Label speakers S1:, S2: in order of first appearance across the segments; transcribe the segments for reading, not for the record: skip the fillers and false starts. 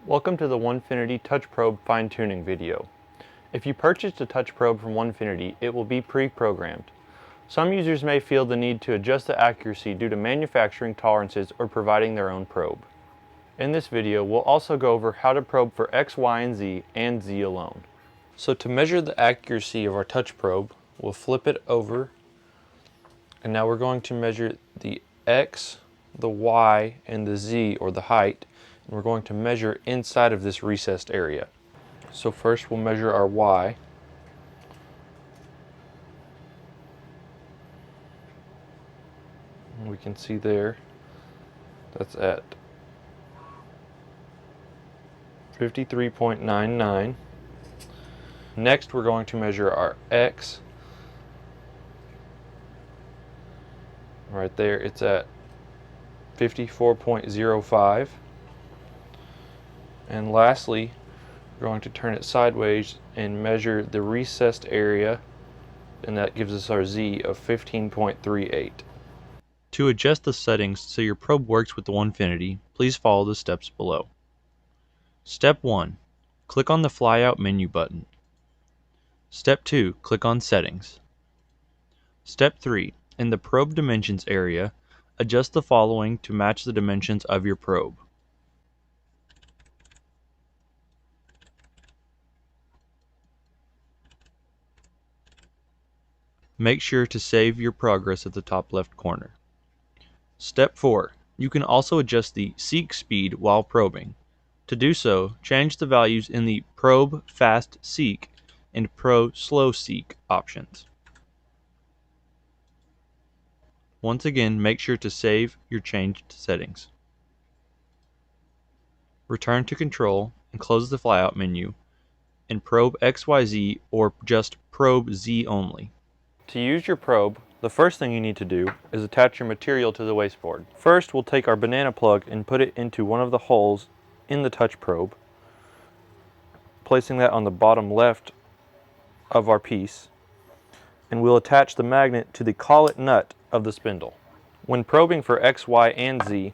S1: Welcome to the Onefinity Touch Probe fine-tuning video. If you purchased a touch probe from Onefinity, it will be pre-programmed. Some users may feel the need to adjust the accuracy due to manufacturing tolerances or providing their own probe. In this video, we'll also go over how to probe for X, Y, and Z alone. So to measure the accuracy of our touch probe, we'll flip it over, and now we're going to measure the X, the Y, and the Z, or the height. And we're going to measure inside of this recessed area. So first we'll measure our Y. And we can see there, that's at 53.99. Next we're going to measure our X. Right there, it's at 54.05. And lastly, we're going to turn it sideways and measure the recessed area, and that gives us our Z of 15.38. To adjust the settings so your probe works with the Onefinity, please follow the steps below. Step 1. Click on the flyout menu button. Step 2. Click on Settings. Step 3. In the Probe Dimensions area, adjust the following to match the dimensions of your probe. Make sure to save your progress at the top left corner. Step 4. You can also adjust the seek speed while probing. To do so, change the values in the Probe Fast Seek and Pro Slow Seek options. Once again, make sure to save your changed settings. Return to Control and close the flyout menu and probe XYZ or just probe Z only. To use your probe, the first thing you need to do is attach your material to the wasteboard. First, we'll take our banana plug and put it into one of the holes in the touch probe, placing that on the bottom left of our piece, and we'll attach the magnet to the collet nut of the spindle. When probing for X, Y, and Z,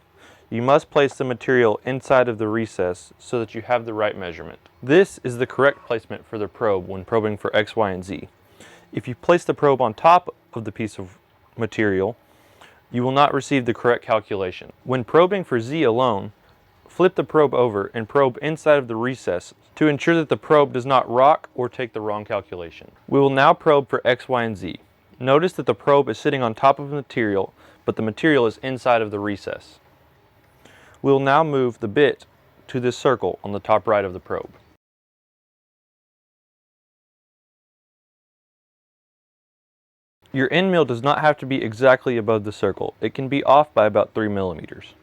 S1: you must place the material inside of the recess so that you have the right measurement. This is the correct placement for the probe when probing for X, Y, and Z. If you place the probe on top of the piece of material, you will not receive the correct calculation. When probing for Z alone, flip the probe over and probe inside of the recess to ensure that the probe does not rock or take the wrong calculation. We will now probe for X, Y, and Z. Notice that the probe is sitting on top of the material, but the material is inside of the recess. We will now move the bit to this circle on the top right of the probe. Your end mill does not have to be exactly above the circle. It can be off by about 3 millimeters.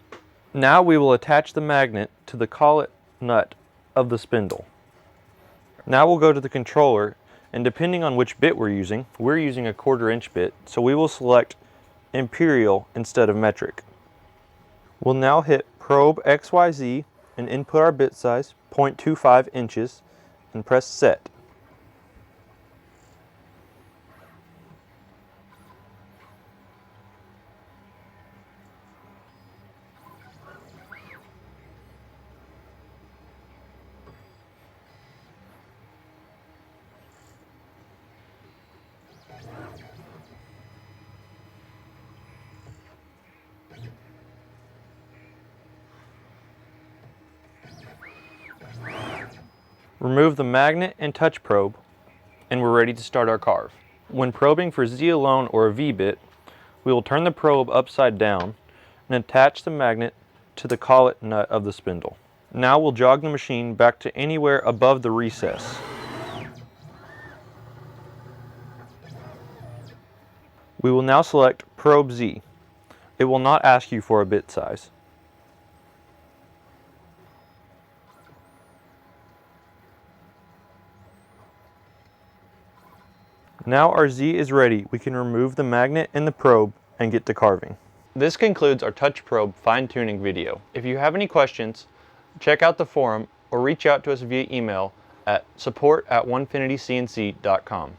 S1: Now we will attach the magnet to the collet nut of the spindle. Now we'll go to the controller, and depending on which bit we're using a 1/4 inch bit, so we will select imperial instead of metric. We'll now hit probe XYZ and input our bit size, 0.25 inches, and press set. Remove the magnet and touch probe, and we're ready to start our carve. When probing for Z alone or a V bit, we will turn the probe upside down and attach the magnet to the collet nut of the spindle. Now we'll jog the machine back to anywhere above the recess. We will now select probe Z. It will not ask you for a bit size. Now our Z is ready, we can remove the magnet and the probe and get to carving. This concludes our touch probe fine-tuning video. If you have any questions, check out the forum or reach out to us via email at support@onefinitycnc.com.